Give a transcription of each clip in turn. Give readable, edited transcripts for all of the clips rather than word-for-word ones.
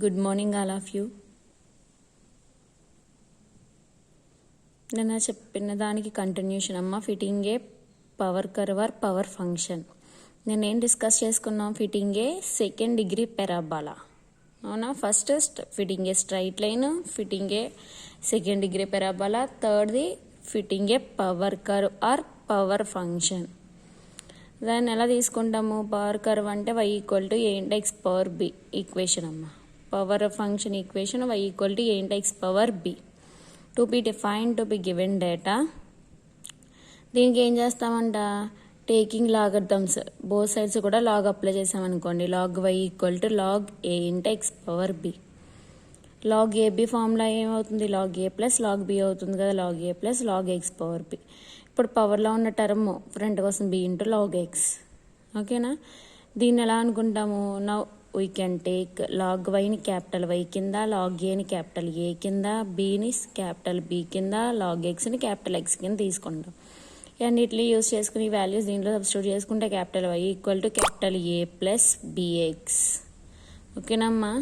Good morning all of you. నేను చెప్పిన దానికి కంటిన్యూషన్ అమ్మ. Fitting a power curve or power function. నేనేం డిస్కస్ చేసుకున్నాం? Fitting a second degree parabola. అవునా? First fitting a straight line, fitting a second degree parabola, థర్డ్ది fitting a power curve or power function. దాన్ని ఎలా తీసుకుంటాము? Power curve అంటే y equal to a into x power b equation అమ్మ. Power function equation y equal to a into x power b. To be define to be given data. దీనికి ఏం చేస్తామంట? Taking logarithms both sides కూడా log apply చేసామనుకోండి. Log y equal to log a into x power b. Log ab formula ఏమవుతుంది? Log a plus log b అవుతుంది కదా. Log a plus log x power b. ఇప్పుడు పవర్లో ఉన్న term front కోసం b into log x. ఓకేనా? దీన్ని ఎలా అనుకుంటాము? Now we can take log వైని క్యాపిటల్ వై కింద, లాగ్ ఏని క్యాపిటల్ ఏ కింద, బీని క్యాపిటల్ బి కింద, లాగ్ ఎక్స్ని క్యాపిటల్ ఎక్స్ కింద తీసుకుంటాం. అన్నిటిని యూజ్ చేసుకుని వాల్యూస్ దీంట్లో సబ్స్టిట్యూట్ చేసుకుంటే capital Y equal to capital A plus BX. ఓకేనమ్మా?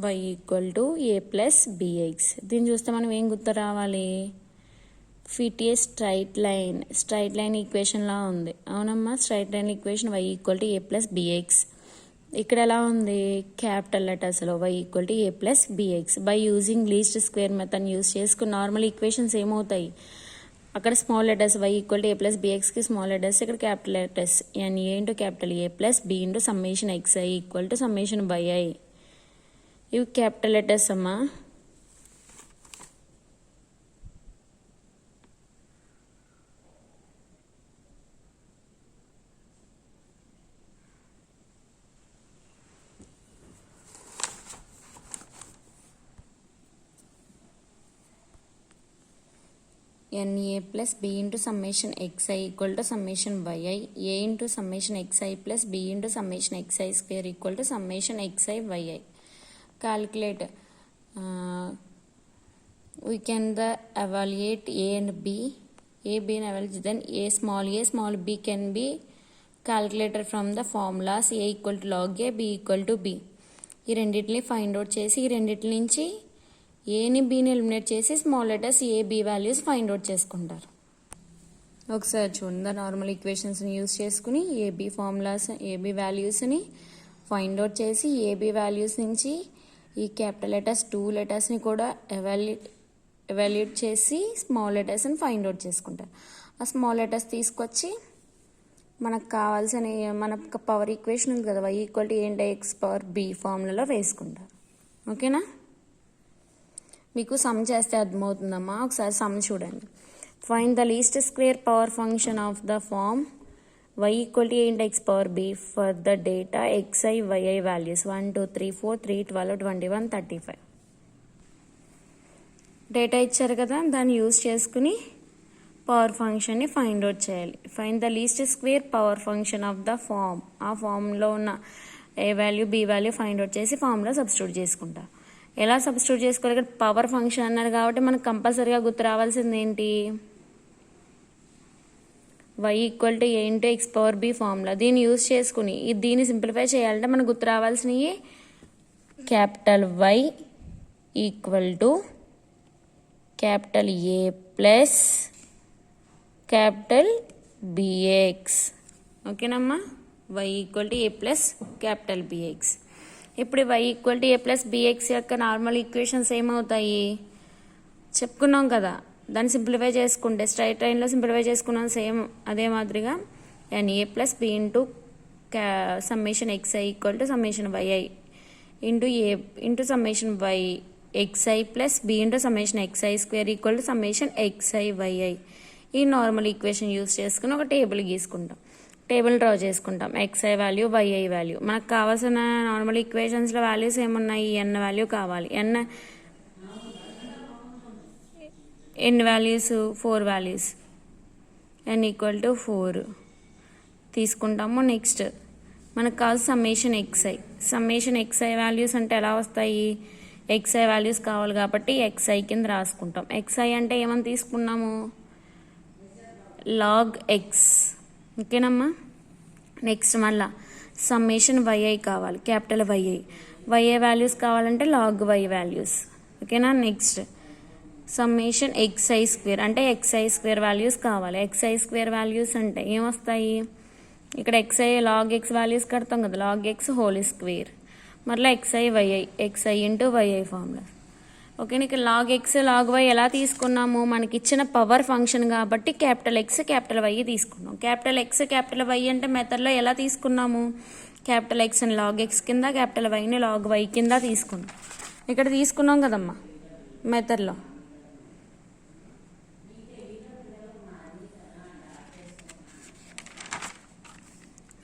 Y equal to A plus BX. దీన్ని చూస్తే మనం ఏం గుర్తు రావాలి? ఫిట్ ఏ స్ట్రైట్ లైన్ ఈక్వేషన్లా ఉంది. అవునమ్మా? Straight line equation Y equal to A plus BX. ఇక్కడ ఎలా ఉంది? క్యాపిటల్ లెటర్స్లో Y equal to A plus bx. By using least square method use చేసుకుని నార్మల్ ఈక్వేషన్స్ ఏమవుతాయి? అక్కడ small letters Y equal to A plus బిఎక్స్కి small letters, ఇక్కడ capital letters NA into capital A plus B into summation XI equal to summation YI. ఇవి capital letters అమ్మా. NA plus B into summation XI equal to summation YI, A into summation XI plus B into summation XI square equal to summation XI YI. Calculate. We can evaluate A and B. A, B and evaluate, then A, small b can be calculated from the formulas A equal to log A, B equal to B. ఈ రెండింటిని find out చేసి ఈ రెండింటి నుంచి ఏని బీని eliminate చేసి small letters A B values find out చేసుకుంటారు. ఒకసారి చూడండి. నార్మల్ ఈక్వేషన్స్ని యూజ్ చేసుకుని ఏబి ఫార్ములాస్ ఏబి వాల్యూస్ని ఫైండ్ అవుట్ చేసి ఏబి వాల్యూస్ నుంచి ఈ క్యాపిటల్ లెటర్స్ 2 లెటర్స్ని కూడా ఎవాల్యుయేట్ చేసి స్మాల్ లెటర్స్ని ఫైండ్ అవుట్ చేసుకుంటారు. ఆ స్మాల్ లెటర్స్ తీసుకొచ్చి మనకు కావాల్సిన మన పవర్ ఈక్వేషన్ ఉంది కదా, Y equal to A into X power B ఫార్ములాలో వేసుకుంటారు. ఓకేనా? మీకు సమ్ చేస్తే అర్థమవుతుందమ్మా. ఒకసారి సమ్ చూడండి. Find the least square power function of the form Y equal to A into X power B for the data XI YI values 1 2 3 4 3 12 21 35. Data ఇచ్చారు కదా, దాన్ని యూజ్ చేసుకుని పవర్ ఫంక్షన్ని ఫైండ్ అవుట్ చేయాలి. Find the least square power function of the form. ఆ ఫార్మ్లో ఉన్న A value B value find out చేసి ఫార్మ్లో సబ్స్టిట్యూట్ చేసుకుంటా. ఎలా సబ్స్టిట్యూట్ చేసుకోవాలి? ఇక్కడ పవర్ ఫంక్షన్ అన్నారు కాబట్టి మనకు కంపల్సరీగా గుర్తు రావాల్సింది ఏంటి? Y equal to A into X power B formula. దీన్ని యూజ్ చేసుకుని దీన్ని సింప్లిఫై చేయాలంటే మనకు గుర్తు రావాల్సినవి capital Y equal to capital A plus capital BX. ఓకేనమ్మా? Y equal to A plus capital BX. ఇప్పుడు Y equal to A plus BX యొక్క నార్మల్ ఈక్వేషన్స్ ఏమవుతాయి చెప్పుకున్నాం కదా. దాన్ని సింప్లిఫై చేసుకుంటే స్ట్రైట్ లైన్లో సింప్లిఫై చేసుకున్నాం సేమ్ అదే మాదిరిగా NA plus B into summation XI equal to summation YI into A into summation Y XI plus B into summation xi square equal to summation XI YI. ఈ normal equation use చేసుకుని ఒక table గీసుకుంటాం. Table draw చేసుకుంటాం. XI value YI value. మనకు కావాల్సిన normal ఈక్వేషన్స్లో values ఏమున్నాయి? ఎన్ value కావాలి. ఎన్ని values? 4 values. N equal to 4 తీసుకుంటాము. నెక్స్ట్ మనకు కావాల్సిన సమ్మేషన్ ఎక్స్ఐ వాల్యూస్ అంటే ఎలా వస్తాయి? ఎక్స్ఐ వాల్యూస్ కావాలి కాబట్టి ఎక్స్ఐ కింద రాసుకుంటాం. ఎక్స్ఐ అంటే ఏమని తీసుకున్నాము? Log x. ఓకేనమ్మా? నెక్స్ట్ మళ్ళా సమ్మేషన్ వైఐ కావాలి, క్యాపిటల్ వైఐ. వైఏ వాల్యూస్ కావాలంటే లాగ్ వై వాల్యూస్. ఓకేనా. నెక్స్ట్ సమ్మేషన్ ఎక్స్ఐ స్క్వేర్ అంటే ఎక్స్ఐ స్క్వేర్ వాల్యూస్ కావాలి. ఎక్స్ఐ స్క్వేర్ వాల్యూస్ అంటే ఏమొస్తాయి, ఇక్కడ ఎక్స్ఐ లాగ్ ఎక్స్ వాల్యూస్ కడతాం కదా, లాగ్ ఎక్స్ హోల్ స్క్వేర్, మరలా x i y i, x i into y i formula. ఓకేనా. ఇక్కడ లాగ్ ఎక్స్ లాగ్ వై ఎలా తీసుకున్నాము, మనకి ఇచ్చిన పవర్ ఫంక్షన్ కాబట్టి క్యాపిటల్ ఎక్స్ క్యాపిటల్ వై తీసుకున్నాం. క్యాపిటల్ ఎక్స్ క్యాపిటల్ వై అంటే మెథడ్లో ఎలా తీసుకున్నాము, క్యాపిటల్ ఎక్స్ని లాగ్ ఎక్స్ కింద క్యాపిటల్ వైని లాగ్ వై కింద తీసుకున్నాం. ఇక్కడ తీసుకున్నాం కదమ్మా మెథడ్లో.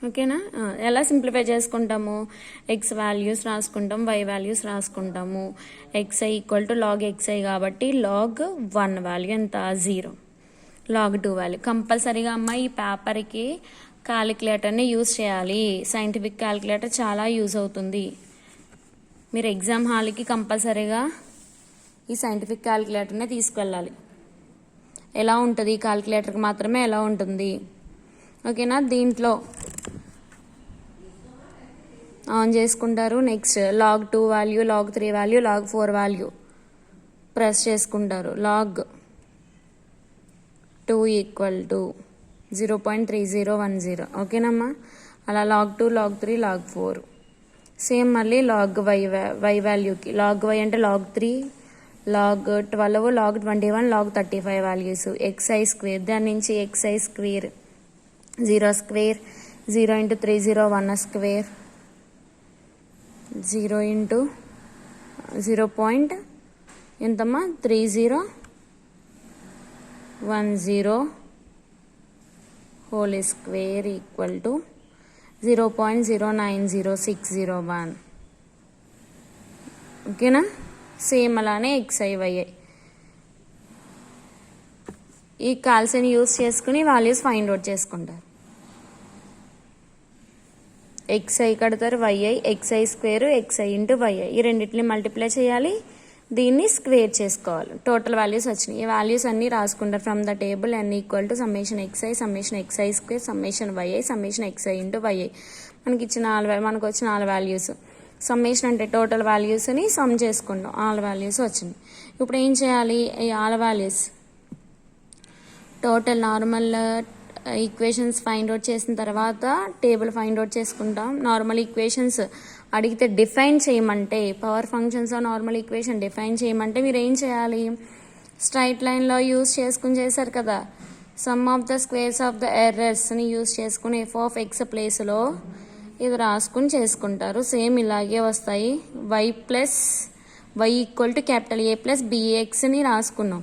ఓకేనా. ఎలా సింప్లిఫై చేసుకుంటాము, ఎక్స్ వాల్యూస్ రాసుకుంటాం, వై వాల్యూస్ రాసుకుంటాము. XI equal to log XI కాబట్టి లాగ్ 1 వాల్యూ ఎంత 0, లాగ్ 2 వాల్యూ. కంపల్సరీగా అమ్మ ఈ పేపర్కి క్యాలిక్యులేటర్ని యూజ్ చేయాలి. సైంటిఫిక్ క్యాలిక్యులేటర్ చాలా యూజ్ అవుతుంది. మీరు ఎగ్జామ్ హాల్కి కంపల్సరీగా ఈ సైంటిఫిక్ క్యాలిక్యులేటర్నే తీసుకెళ్ళాలి. ఎలా ఉంటుంది క్యాలిక్యులేటర్కి మాత్రమే ఎలా ఉంటుంది. ఓకేనా. దీంట్లో ఆన్ చేసుకుంటారు. Next log 2 value, log 3 value, log 4 value press చేసుకుంటారు. Log 2 equal to 0.3010. ఓకేనమ్మా. అలా లాగ్ 2, లాగ్ 3, లాగ్ 4 సేమ్. మళ్ళీ లాగ్ వై వాల్యూకి లాగ్ వై అంటే log 3, log 12, log 21, log 35 values. XI square, దాని నుంచి XI square 0 square, 0 into 301 square, 0 into 0. ఎంతమ్మా 3010 whole square equal to 0.090601. ఓకేనా. సేమ్ అలానే ఎక్స్ఐ వైఐ ఈ కాల్సిని యూస్ చేసుకుని వాల్యూస్ ఫైండ్ అవుట్ చేసుకుంటారు. ఎక్స్ఐ కడతారు, yi, x i square, x i into yi, ఈ రెండింటిని మల్టిప్లై చేయాలి, దీన్ని స్క్వేర్ చేసుకోవాలి. టోటల్ వాల్యూస్ వచ్చినాయి. ఈ వాల్యూస్ అన్నీ రాసుకుంటారు from the table. n equal to summation xi, summation xi square, summation yi, summation xi into yi. మనకు వచ్చిన ఆల్ వాల్యూస్. సమ్మేషన్ అంటే టోటల్ వాల్యూస్ని సమ్ చేసుకుంటాం. ఆల్ వాల్యూస్ వచ్చినాయి. ఇప్పుడు ఏం చేయాలి, ఈ all values total normal equations find out చేసిన తర్వాత టేబుల్ ఫైండ్ అవుట్ చేసుకుంటాం. నార్మల్ ఈక్వేషన్స్ అడిగితే డిఫైన్ చేయమంటే, power functions normal equation define చేయమంటే మీరు ఏం చేయాలి, స్ట్రైట్ లైన్లో యూజ్ చేసుకుని చేశారు కదా, sum of the squares of the ఎర్రర్స్ని యూజ్ చేసుకుని ఎఫ్ ఆఫ్ ఎక్స్ ప్లేస్లో ఇది రాసుకుని చేసుకుంటారు. సేమ్ ఇలాగే వస్తాయి. Y equal to capital A plus బిఏఎక్స్ని రాసుకున్నాం.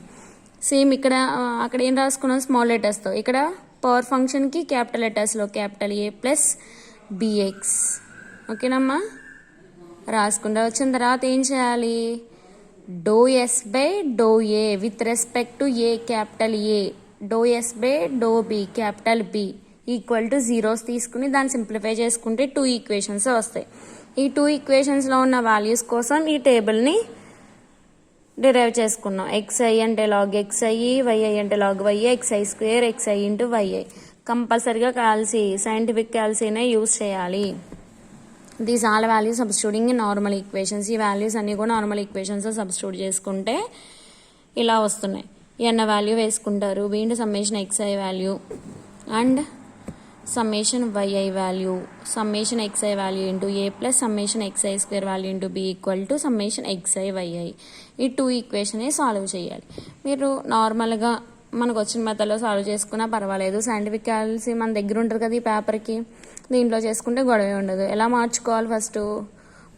సేమ్ ఇక్కడ అక్కడ ఏం రాసుకున్నాం, స్మాల్ లెటర్స్తో. ఇక్కడ పవర్ ఫంక్షన్కి క్యాపిటల్ లెటర్స్లో క్యాపిటల్ ఏ ప్లస్ బిఎక్స్. ఓకేనమ్మా. రాసుకుంటా వచ్చిన తర్వాత ఏం చేయాలి, do S by do A with respect to A capital A, do S by do B capital B equal to zeros తీసుకుని దాన్ని సింప్లిఫై చేసుకుంటే 2 ఈక్వేషన్స్ వస్తాయి. ఈ 2 ఈక్వేషన్స్లో ఉన్న వాల్యూస్ కోసం ఈ టేబుల్ని డిరైవ్ చేసుకున్నాం. ఎక్స్ఐ అంటే లాగ్ ఎక్స్ఐ, వైఐ అంటే log y i, x i square, x i into y i. కంపల్సరీగా సైంటిఫిక్ క్యాల్సీనే యూజ్ చేయాలి. These all values substituting in normal equations. ఈ వాల్యూస్ అన్నీ కూడా నార్మల్ ఈక్వేషన్స్ సబ్స్టిట్యూట్ చేసుకుంటే ఇలా వస్తున్నాయి. ఎన్న వాల్యూ వేసుకుంటారు, వీంటి summation XI value and summation YI value, summation XI value into A plus summation xi square value into B equal to summation XI YI. ఈ 2 ఈక్వేషనే సాల్వ్ చేయాలి. మీరు నార్మల్గా మనకు వచ్చిన మెథడ్లో సాల్వ్ చేసుకున్నా పర్వాలేదు. సైంటిఫిక్ క్యాల్సీ మన దగ్గర ఉంటుంది కదా ఈ పేపర్కి, దీంట్లో చేసుకుంటే గొడవ ఉండదు. ఎలా మార్చుకోవాలి, ఫస్ట్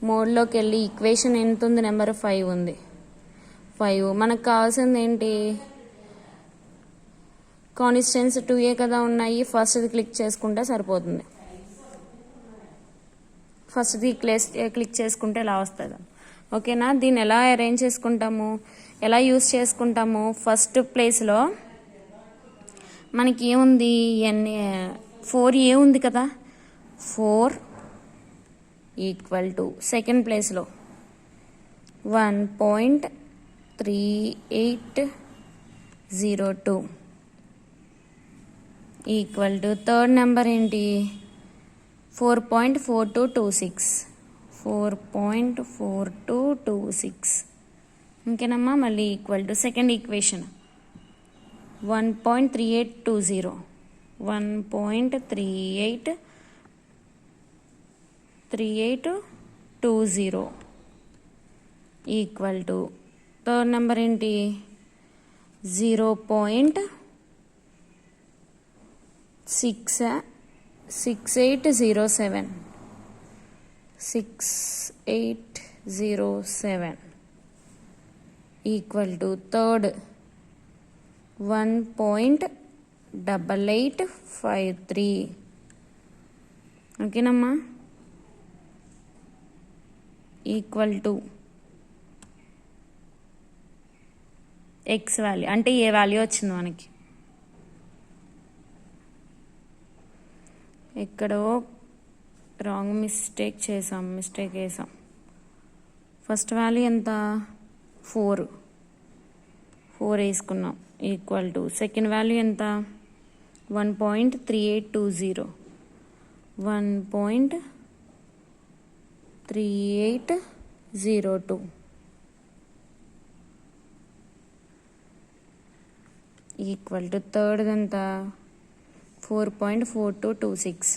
మోడ్లోకి వెళ్ళి ఈక్వేషన్ ఎంత ఉంది, నెంబర్ 5 ఉంది. 5 మనకు కావాల్సింది ఏంటి, కాన్స్టెంట్స్ 2a కదా ఉన్నాయి. ఫస్ట్ది క్లిక్ చేసుకుంటే సరిపోతుంది. ఫస్ట్ది క్లిక్ చేసుకుంటే ఇలా వస్తుంది. ఓకేనా. దీన్ని ఎలా అరేంజ్ చేసుకుంటాము, ఎలా యూస్ చేసుకుంటాము, ఫస్ట్ ప్లేస్లో మనకి ఏముంది, 4a ఉంది కదా, 4 ఈక్వల్ టు సెకండ్ ప్లేస్లో 1.3802 ఈక్వల్ టు థర్డ్ నెంబర్ ఏంటి, 4.4226. 4.4226. ఓకేనమ్మా. మళ్ళీ equal to second equation 1.3820 1.3820 equal to third number ఏంటి 0.6807 ఈక్వల్ టు థర్డ్ 1.8853. ఓకేనమ్మా. ఈక్వల్ టు ఎక్స్ వాల్యూ అంటే ఏ వాల్యూ వచ్చింది మనకి. ఎక్కడో రాంగ్ మిస్టేక్ వేసాం. ఫస్ట్ వాల్యూ ఎంత 4 వేసుకున్నాం ఈక్వల్ టు సెకండ్ వాల్యూ ఎంత 1.3820 1.3802 ఈక్వల్ టు థర్డ్ ఎంత 4.4226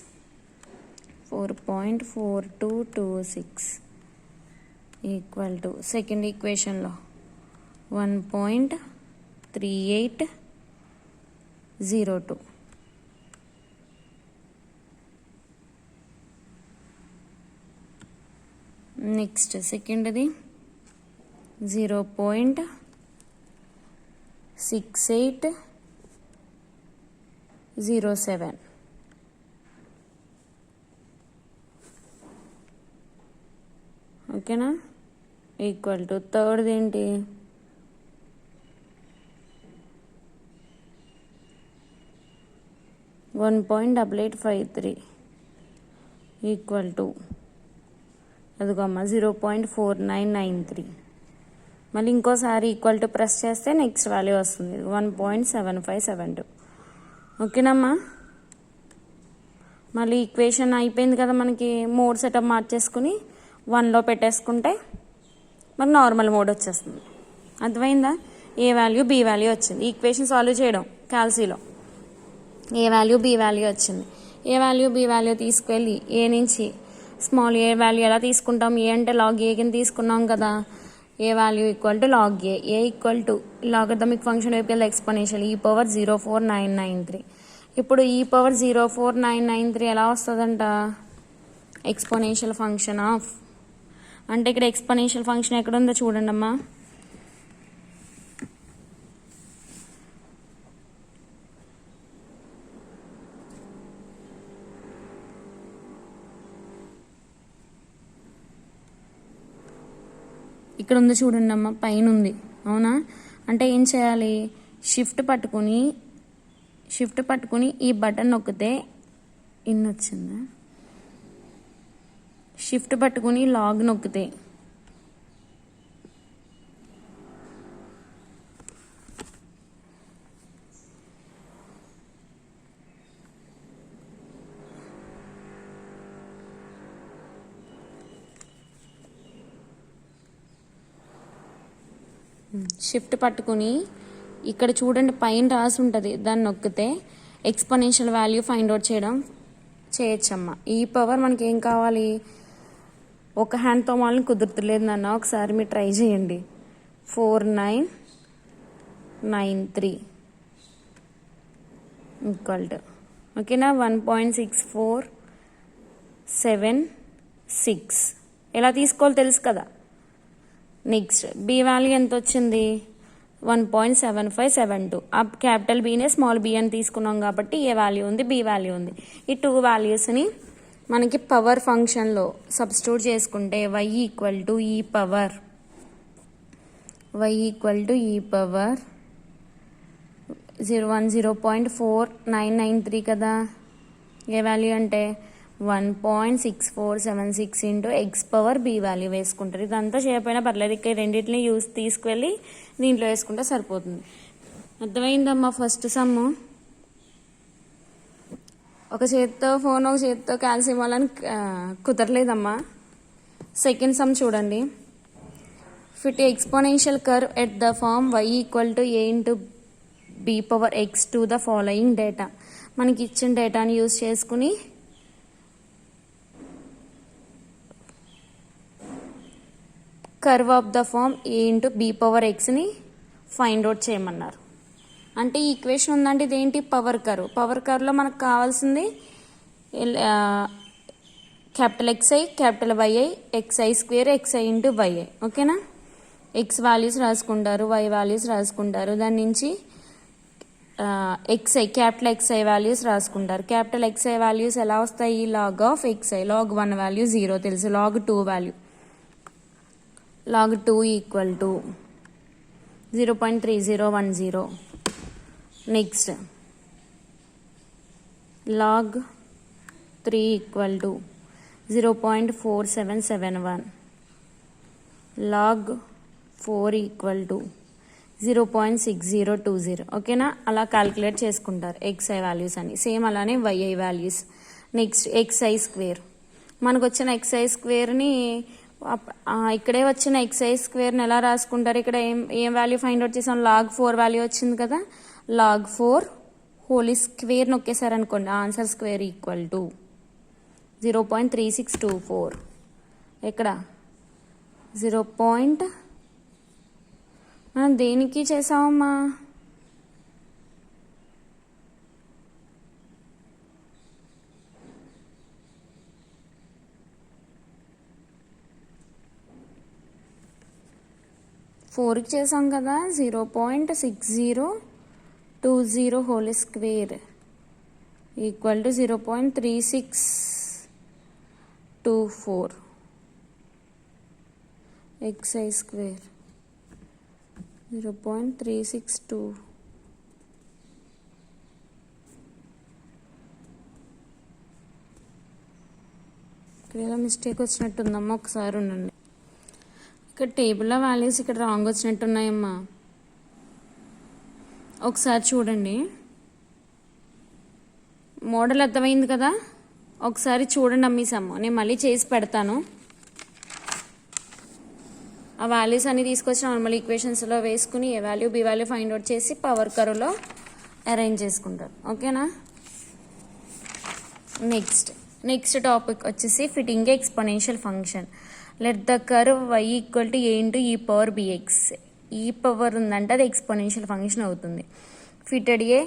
ఈక్వల్ టు సెకండ్ ఈక్వేషన్లో 1.3802. నెక్స్ట్ సెకండ్ది 0.6807. ఓకేనా. ఈక్వల్ టు థర్డ్ది ఏంటి 1.8853 ఈక్వల్ టు అదిగోమ్మ 0.4993. మళ్ళీ ఇంకోసారి ఈక్వల్ టు ప్రెస్ చేస్తే నెక్స్ట్ వాల్యూ వస్తుంది 1.7572. ఓకేనమ్మా. మళ్ళీ ఈక్వేషన్ అయిపోయింది కదా మనకి. మోడ్ సెటప్ మార్చేసుకుని 1లో పెట్టేసుకుంటే మనకు నార్మల్ మోడ్ వచ్చేస్తుంది. అర్థమైందా. ఏ వాల్యూ బి వాల్యూ వచ్చింది. ఈక్వేషన్ సాల్వ్ చేయడం క్యాల్సీలో ఏ వాల్యూ బి వాల్యూ వచ్చింది. ఏ వాల్యూ బి వాల్యూ తీసుకెళ్ళి ఏ నుంచి స్మాల్ ఏ వాల్యూ ఎలా తీసుకుంటాం. ఏ అంటే లాగ్ ఏ కింద తీసుకున్నాం కదా. A value equal to log A equal to logarithmic function వైపు వెళ్ళి ఎక్స్పోనెన్షియల్ e⁴993. ఇప్పుడు e⁴0993 ఎలా వస్తుందంట ఎక్స్పోనెన్షియల్ ఫంక్షన్ ఆఫ్. అంటే ఇక్కడ ఎక్స్పోనెన్షియల్ ఫంక్షన్ ఎక్కడ ఉందో చూడండి అమ్మా. ఇక్కడ ఉంది చూడండి అమ్మ, పైన ఉంది. అవునా. అంటే ఏం చేయాలి, షిఫ్ట్ పట్టుకుని ఈ బటన్ నొక్కితే ఇన్ వచ్చిందా, షిఫ్ట్ పట్టుకుని లాగ్ నొక్కితే షిఫ్ట్ పట్టుకుని ఇక్కడ చూడండి పైన రాసి ఉంటుంది, దాన్ని నొక్కితే ఎక్స్పోనెన్షియల్ వాల్యూ ఫైండ్ అవుట్ చేయొచ్చమ్మా. ఈ పవర్ మనకి ఏం కావాలి, ఒక హ్యాండ్తో వాళ్ళని కుదురుతులేదు నాన్న, ఒకసారి మీరు ట్రై చేయండి. 4993 ఈక్వల్ టు ఓకేనా 1.6476 ఎలా తీసుకోవాలో తెలుసు కదా. నెక్స్ట్ బి వాల్యూ ఎంత వచ్చింది 1.7572. ఆ క్యాపిటల్ బీనే స్మాల్ బి అని తీసుకున్నాం కాబట్టి ఏ వాల్యూ ఉంది, బి వాల్యూ ఉంది. ఈ టూ వాల్యూస్ని మనకి పవర్ ఫంక్షన్లో సబ్స్టిట్యూట్ చేసుకుంటే y equal to e power 0.4993 కదా. ఏ వాల్యూ అంటే 1.6476 into X power B value వేసుకుంటారు. ఇదంతా చేయకపోయినా పర్లేదు, ఇక్కడ రెండింటిని తీసుకువెళ్ళి దీంట్లో వేసుకుంటే సరిపోతుంది. అర్థమైందమ్మా ఫస్ట్ సమ్ము. ఒక చేత్తో ఫోన్ ఒక చేత్తో క్యాల్సియం వాళ్ళని కుదరలేదమ్మా. సెకండ్ సమ్ చూడండి. Fit exponential curve at the form y equal to a into b power x to the following data. మనకి ఇచ్చిన డేటాని యూజ్ చేసుకుని curve of the form a into b power xని ఫైండ్ అవుట్ చేయమన్నారు. అంటే ఈ equation ఉందంటే ఇదేంటి, పవర్ కర్వ్. పవర్ కర్వ్లో మనకు కావాల్సింది capital XI, capital YI, XI square, XI into YI. ఓకేనా, X వాల్యూస్ రాసుకుంటారు, Y వాల్యూస్ రాసుకుంటారు, దాని నుంచి XI క్యాపిటల్ XI వాల్యూస్ రాసుకుంటారు. క్యాపిటల్ XI వాల్యూస్ ఎలా వస్తాయి, log of XI. Log 1 value 0 తెలుసు, log 2 value log 2 equal to 0.3010. Next, log 3 equal to 0.4771. log 4 equal to 0.6020. ఓకేనా, అలా క్యాలిక్యులేట్ చేసుకుంటారు XI వాల్యూస్ అని. సేమ్ అలానే YI values. Next XI square. మనకు వచ్చిన XI స్క్వేర్ని ఇక్కడే వచ్చిన XI స్క్వేర్ని ఎలా రాసుకుంటారు, ఇక్కడ ఏం వాల్యూ ఫైండ్ అవుట్ చేసాం, లాగ్ 4 వాల్యూ వచ్చింది కదా, లాగ్ 4 హోల్ స్క్వేర్ నొక్కేసారు అనుకోండి, ఆన్సర్ స్క్వేర్ ఈక్వల్ టు 0.3624. ఎక్కడ 0. మనం దేనికి చేసామమ్మా, ఫోర్కి చేసాం కదా. 0.6020 whole square equal to 0.3624. XI square 0.362. ఇక్కడ మిస్టేక్ వచ్చినట్టుందమ్మా, ఒకసారి ఉండండి. ఇక్కడ టేబుల్లో వాల్యూస్ ఇక్కడ రాంగ్ వచ్చినట్టున్నాయమ్మా, ఒకసారి చూడండి. మోడల్ అర్థమైంది కదా, ఒకసారి చూడండి అమ్మీసమ్మ. నేను మళ్ళీ చేసి పెడతాను. ఆ వాల్యూస్ అన్ని తీసుకొచ్చి నార్మల్ ఈక్వేషన్స్లో వేసుకుని A value B value find out చేసి పవర్ కర్వ్లో అరేంజ్ చేసుకుంటారు. ఓకేనా. నెక్స్ట్ టాపిక్ వచ్చేసి fitting exponential function. Let the curve y equal to a into e power bx. E power ఉందంటే అది ఎక్స్పోనెన్షియల్ ఫంక్షన్ అవుతుంది. Fitted a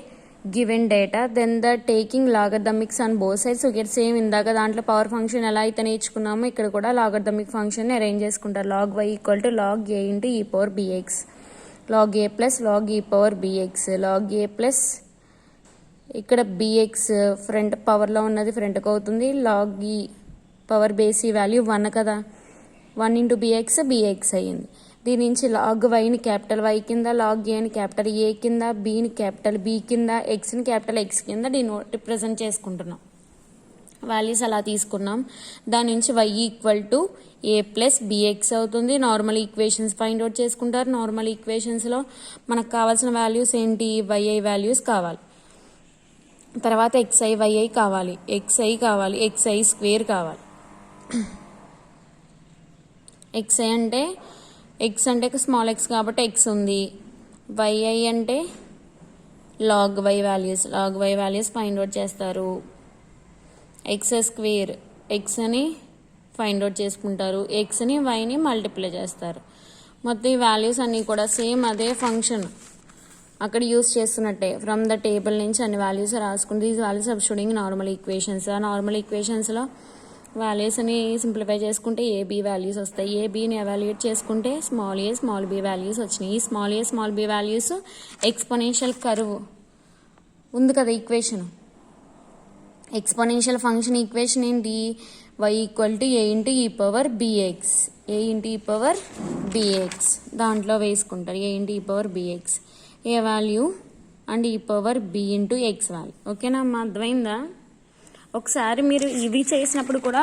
given data then the taking logarithms on both sides. Okay, same ఇందాక దాంట్లో power function ఎలా అయితే నేర్చుకున్నామో ఇక్కడ కూడా లాగర్థమిక్ ఫంక్షన్ అరేంజ్ చేసుకుంటారు. Log y equal to log a into e power bx, log a plus log e power bx, log a plus ఇక్కడ bx front పవర్లో ఉన్నది ఫ్రంట్కి అవుతుంది. లాగ్ ఈ పవర్ బేస్ ఈ వాల్యూ 1 కదా, 1 ఇంటూ bx అయ్యింది. దీని నుంచి లాగ్ వైని క్యాపిటల్ వై కింద, లాగ్ ఏని క్యాపిటల్ ఏ కింద, బీని క్యాపిటల్ బి కింద, ఎక్స్ని క్యాపిటల్ ఎక్స్ కింద రిప్రజెంట్ చేసుకుంటున్నాం. వాల్యూస్ అలా తీసుకున్నాం. దాని నుంచి y equal to A plus B X అవుతుంది. నార్మల్ ఈక్వేషన్స్ ఫైండ్ అవుట్ చేసుకుంటారు. నార్మల్ ఈక్వేషన్స్లో మనకు కావాల్సిన వాల్యూస్ ఏంటి, వైఐ వాల్యూస్ కావాలి, తర్వాత ఎక్స్ఐ వైఐ కావాలి, ఎక్స్ఐ స్క్వేర్ కావాలి. ఎక్స్ఐ అంటే ఎక్స్ అంటే స్మాల్ ఎక్స్ కాబట్టి ఎక్స్ ఉంది. వైఐ అంటే log y values find out చేస్తారు. ఎక్స్ స్క్వేర్ ఎక్స్ అని ఫైండ్ అవుట్ చేసుకుంటారు, ఎక్స్ని వైని మల్టిప్లై చేస్తారు. మొత్తం ఈ వాల్యూస్ అన్నీ కూడా సేమ్ అదే ఫంక్షన్ అక్కడ యూస్ చేస్తున్నట్టే. ఫ్రమ్ ద టేబుల్ నుంచి అన్ని వాల్యూస్ రాసుకుంటే ఈ వాల్యూస్ సబ్స్టిట్యూటింగ్ నార్మల్ ఈక్వేషన్స్. ఆ నార్మల్ ఈక్వేషన్స్లో వాల్యూస్ అని సింప్లిఫై చేసుకుంటే ఏబీ వాల్యూస్ వస్తాయి. ఏబీని ఎవాల్యుయేట్ చేసుకుంటే small A small B values వచ్చినాయి. ఈ small A small B values exponential curve ఉంది కదా ఈక్వేషన్, ఎక్స్పోనెన్షియల్ ఫంక్షన్ ఈక్వేషన్ ఏంటి, y equal to A into e power bx, A into e power B X దాంట్లో వేసుకుంటారు. A into e power bx, A value and e power B into X value. ఓకేనా అమ్మా, అర్థమైందా? ఒకసారి మీరు ఇవి చేసినప్పుడు కూడా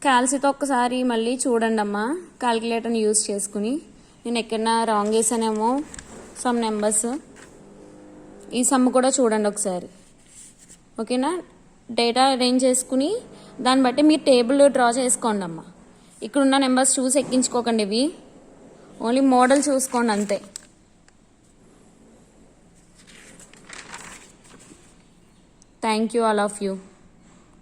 క్యాల్సితో ఒకసారి మళ్ళీ చూడండి అమ్మా, క్యాల్కులేటర్ని యూజ్ చేసుకుని. నేను ఎక్కడన్నా రాంగ్ వేసానేమో సమ్ నెంబర్స్, ఈ సమ్ కూడా చూడండి ఒకసారి. ఓకేనా, డేటా అరేంజ్ చేసుకుని దాన్ని బట్టి మీరు టేబుల్ డ్రా చేసుకోండి అమ్మా. ఇక్కడున్న నెంబర్స్ చూసి ఎక్కించుకోకండి, ఇవి ఓన్లీ మోడల్ చూసుకోండి అంతే. Thank you all of you.